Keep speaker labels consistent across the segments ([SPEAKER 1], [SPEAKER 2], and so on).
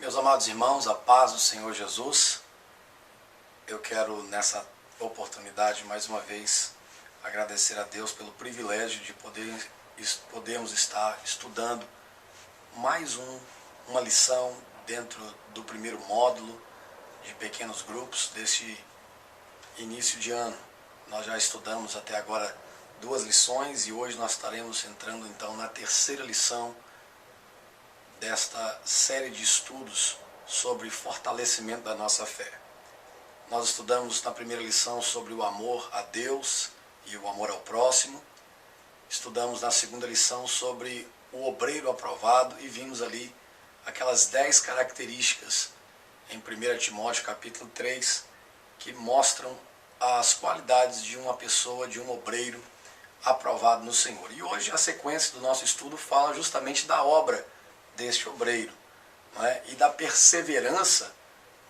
[SPEAKER 1] Meus amados irmãos, a paz do Senhor Jesus, eu quero nessa oportunidade mais uma vez agradecer a Deus pelo privilégio de podermos estar estudando mais uma lição dentro do primeiro módulo de pequenos grupos deste início de ano. Nós já estudamos até agora 2 lições e hoje nós estaremos entrando então na terceira lição desta série de estudos sobre fortalecimento da nossa fé. Nós estudamos na primeira lição sobre o amor a Deus e o amor ao próximo. Estudamos na segunda lição sobre o obreiro aprovado e vimos ali aquelas 10 características em 1 Timóteo capítulo 3 que mostram as qualidades de uma pessoa, de um obreiro aprovado no Senhor. E hoje a sequência do nosso estudo fala justamente da obra deste obreiro, não é? E da perseverança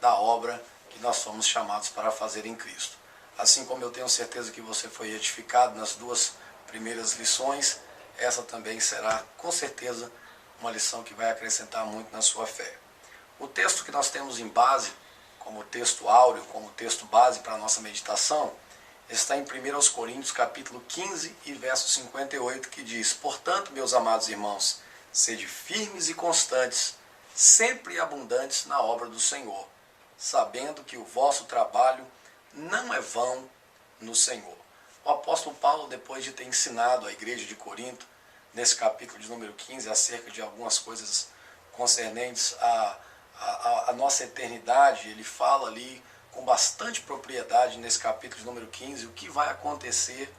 [SPEAKER 1] da obra que nós somos chamados para fazer em Cristo. Assim como eu tenho certeza que você foi edificado nas 2 primeiras lições, essa também será com certeza uma lição que vai acrescentar muito na sua fé. O texto que nós temos em base, como texto áureo, como texto base para a nossa meditação, está em 1 Coríntios capítulo 15 e verso 58, que diz: Portanto, meus amados irmãos, sede firmes e constantes, sempre abundantes na obra do Senhor, sabendo que o vosso trabalho não é vão no Senhor. O apóstolo Paulo, depois de ter ensinado a igreja de Corinto, nesse capítulo de número 15, acerca de algumas coisas concernentes à nossa eternidade, ele fala ali com bastante propriedade nesse capítulo de número 15, o que vai acontecer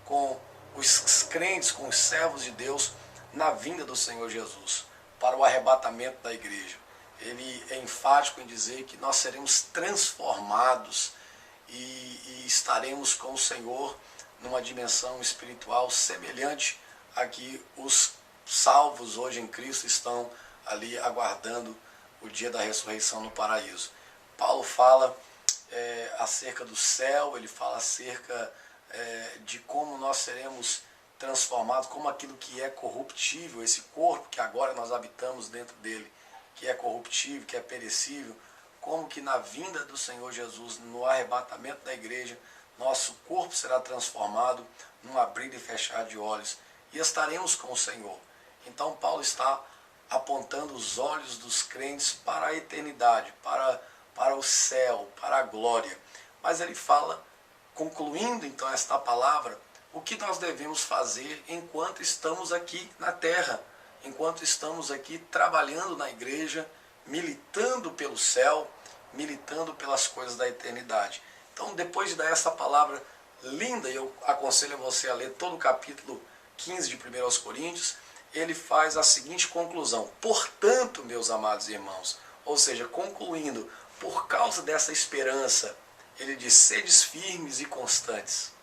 [SPEAKER 1] com os crentes, com os servos de Deus, na vinda do Senhor Jesus, para o arrebatamento da igreja. Ele é enfático em dizer que nós seremos transformados e estaremos com o Senhor numa dimensão espiritual semelhante a que os salvos hoje em Cristo estão ali aguardando o dia da ressurreição no paraíso. Paulo fala acerca do céu, ele fala acerca de como nós seremos transformados, como aquilo que é corruptível, esse corpo que agora nós habitamos dentro dele, que é corruptível, que é perecível, como que na vinda do Senhor Jesus, no arrebatamento da igreja, nosso corpo será transformado num abrir e fechar de olhos e estaremos com o Senhor. Então Paulo está apontando os olhos dos crentes para a eternidade, para o céu, para a glória. Mas ele fala, concluindo então esta palavra, o que nós devemos fazer enquanto estamos aqui na terra, enquanto estamos aqui trabalhando na igreja, militando pelo céu, militando pelas coisas da eternidade. Então, depois de dar essa palavra linda, eu aconselho você a ler todo o capítulo 15 de 1 Coríntios, ele faz a seguinte conclusão: portanto, meus amados irmãos, ou seja, concluindo, por causa dessa esperança, ele diz: sedes firmes e constantes,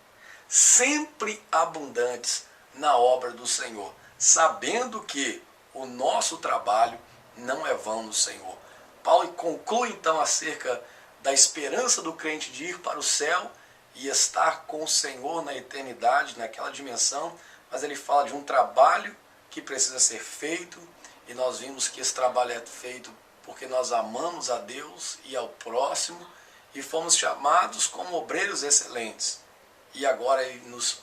[SPEAKER 1] sempre abundantes na obra do Senhor, sabendo que o nosso trabalho não é vão no Senhor. Paulo conclui então acerca da esperança do crente de ir para o céu e estar com o Senhor na eternidade, naquela dimensão, mas ele fala de um trabalho que precisa ser feito, e nós vimos que esse trabalho é feito porque nós amamos a Deus e ao próximo e fomos chamados como obreiros excelentes. E agora ele nos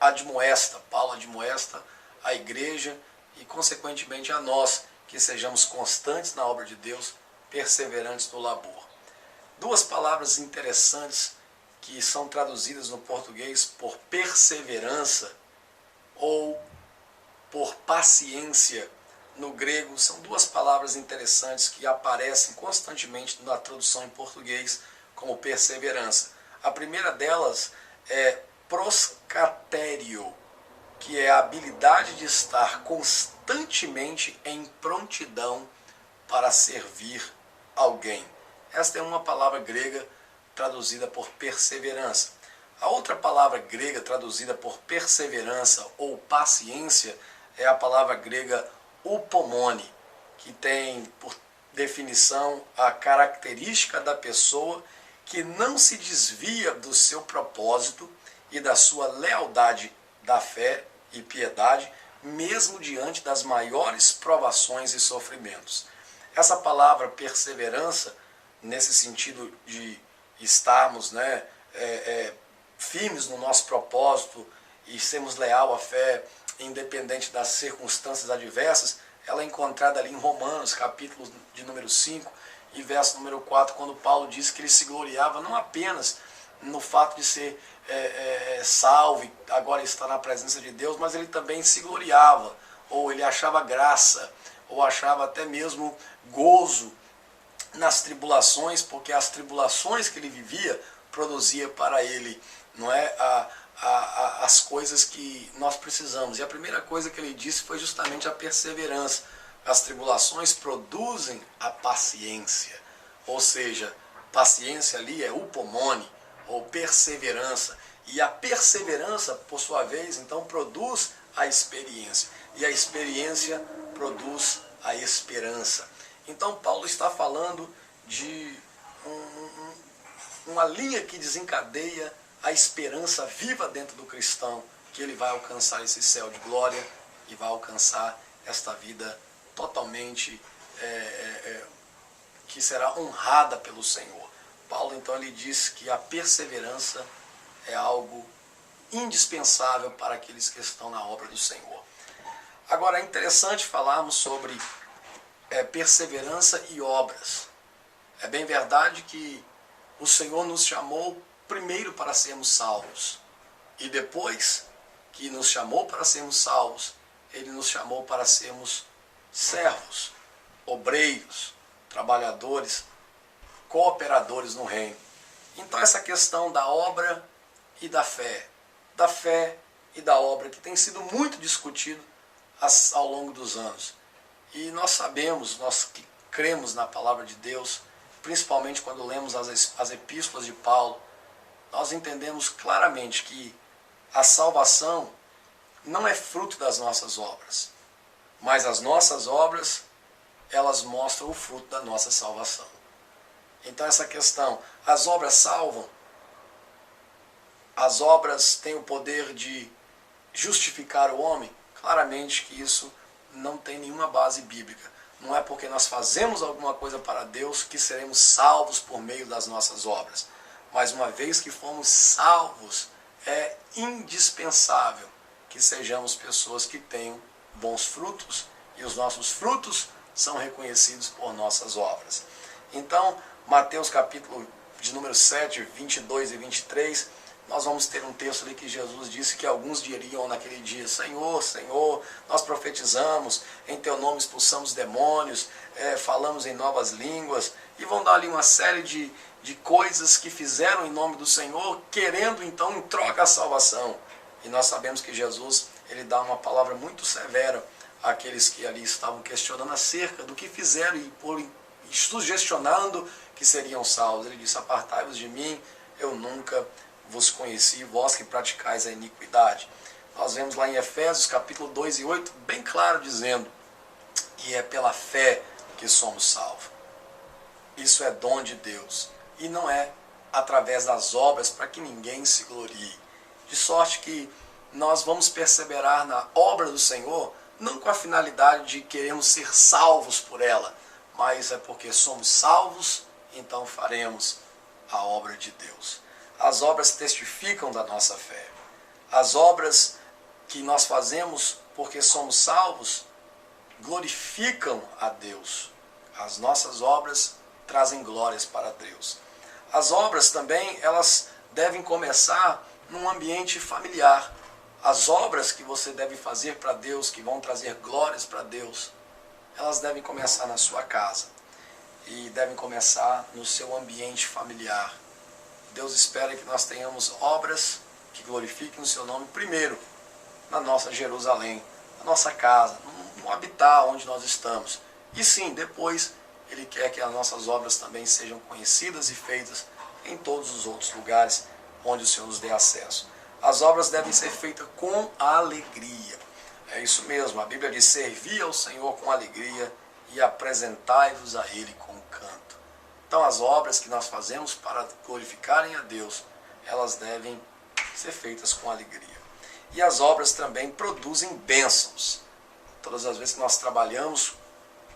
[SPEAKER 1] admoesta, Paulo admoesta a igreja e consequentemente a nós, que sejamos constantes na obra de Deus, perseverantes no labor. 2 palavras interessantes que são traduzidas no português por perseverança ou por paciência no grego, são 2 palavras interessantes que aparecem constantemente na tradução em português como perseverança. A primeira delas é proscatério, que é a habilidade de estar constantemente em prontidão para servir alguém. Esta é uma palavra grega traduzida por perseverança. A outra palavra grega traduzida por perseverança ou paciência é a palavra grega upomone, que tem por definição a característica da pessoa que não se desvia do seu propósito e da sua lealdade da fé e piedade, mesmo diante das maiores provações e sofrimentos. Essa palavra perseverança, nesse sentido de estarmos, né, firmes no nosso propósito e sermos leal à fé, independente das circunstâncias adversas, ela é encontrada ali em Romanos, capítulo de número 5 e verso número 4, quando Paulo diz que ele se gloriava não apenas no fato de ser salvo e agora estar na presença de Deus, mas ele também se gloriava, ou ele achava graça, ou achava até mesmo gozo nas tribulações, porque as tribulações que ele vivia produzia para ele, não é, as coisas que nós precisamos. E a primeira coisa que ele disse foi justamente a perseverança. As tribulações produzem a paciência, ou seja, paciência ali é upomone, ou perseverança. E a perseverança, por sua vez, então produz a experiência. E a experiência produz a esperança. Então Paulo está falando de uma linha que desencadeia a esperança viva dentro do cristão, que ele vai alcançar esse céu de glória e vai alcançar esta vida totalmente que será honrada pelo Senhor. Paulo então ele diz que a perseverança é algo indispensável para aqueles que estão na obra do Senhor. Agora é interessante falarmos sobre perseverança e obras. É bem verdade que o Senhor nos chamou primeiro para sermos salvos. E depois que nos chamou para sermos salvos, Ele nos chamou para sermos servos, obreiros, trabalhadores, cooperadores no reino. Então essa questão da obra e da fé e da obra, que tem sido muito discutido ao longo dos anos. E nós sabemos, nós que cremos na palavra de Deus, principalmente quando lemos as epístolas de Paulo, nós entendemos claramente que a salvação não é fruto das nossas obras, mas as nossas obras, elas mostram o fruto da nossa salvação. Então essa questão, as obras salvam, as obras têm o poder de justificar o homem? Claramente que isso não tem nenhuma base bíblica. Não é porque nós fazemos alguma coisa para Deus que seremos salvos por meio das nossas obras. Mas uma vez que fomos salvos, é indispensável que sejamos pessoas que tenham bons frutos, e os nossos frutos são reconhecidos por nossas obras. Então, Mateus capítulo de número 7, 22 e 23, nós vamos ter um texto ali que Jesus disse que alguns diriam naquele dia: Senhor, Senhor, nós profetizamos, em Teu nome expulsamos demônios, falamos em novas línguas, e vão dar ali uma série de coisas que fizeram em nome do Senhor, querendo então em troca a salvação. E nós sabemos que Jesus, ele dá uma palavra muito severa àqueles que ali estavam questionando acerca do que fizeram e por sugestionando que seriam salvos. Ele disse: apartai-vos de mim, eu nunca vos conheci, vós que praticais a iniquidade. Nós vemos lá em Efésios capítulo 2 e 8, bem claro dizendo que é pela fé que somos salvos. Isso é dom de Deus, e não é através das obras para que ninguém se glorie. De sorte que nós vamos perseverar na obra do Senhor, não com a finalidade de queremos ser salvos por ela, mas é porque somos salvos, então faremos a obra de Deus. As obras testificam da nossa fé. As obras que nós fazemos porque somos salvos glorificam a Deus. As nossas obras trazem glórias para Deus. As obras também, elas devem começar num ambiente familiar. As obras que você deve fazer para Deus, que vão trazer glórias para Deus, elas devem começar na sua casa e devem começar no seu ambiente familiar. Deus espera que nós tenhamos obras que glorifiquem o seu nome primeiro na nossa Jerusalém, na nossa casa, no habitat onde nós estamos. E sim, depois Ele quer que as nossas obras também sejam conhecidas e feitas em todos os outros lugares onde o Senhor nos dê acesso. As obras devem ser feitas com alegria. É isso mesmo, a Bíblia diz: servi ao Senhor com alegria e apresentai-vos a Ele com canto. Então as obras que nós fazemos para glorificarem a Deus, elas devem ser feitas com alegria. E as obras também produzem bênçãos. Todas as vezes que nós trabalhamos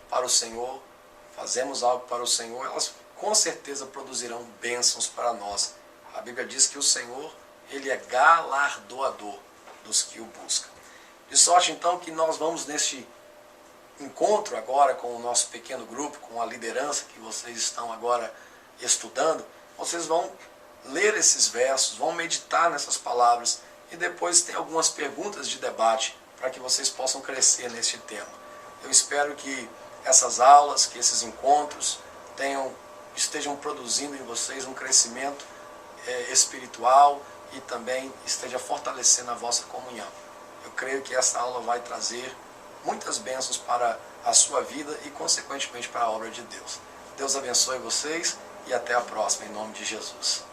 [SPEAKER 1] para o Senhor, fazemos algo para o Senhor, elas com certeza produzirão bênçãos para nós. A Bíblia diz que o Senhor, Ele é galardoador dos que o buscam. De sorte então que nós vamos neste encontro agora com o nosso pequeno grupo, com a liderança que vocês estão agora estudando, vocês vão ler esses versos, vão meditar nessas palavras e depois tem algumas perguntas de debate para que vocês possam crescer neste tema. Eu espero que essas aulas, que esses encontros estejam produzindo em vocês um crescimento espiritual e também esteja fortalecendo a vossa comunhão. Eu creio que essa aula vai trazer muitas bênçãos para a sua vida e consequentemente para a obra de Deus. Deus abençoe vocês e até a próxima, em nome de Jesus.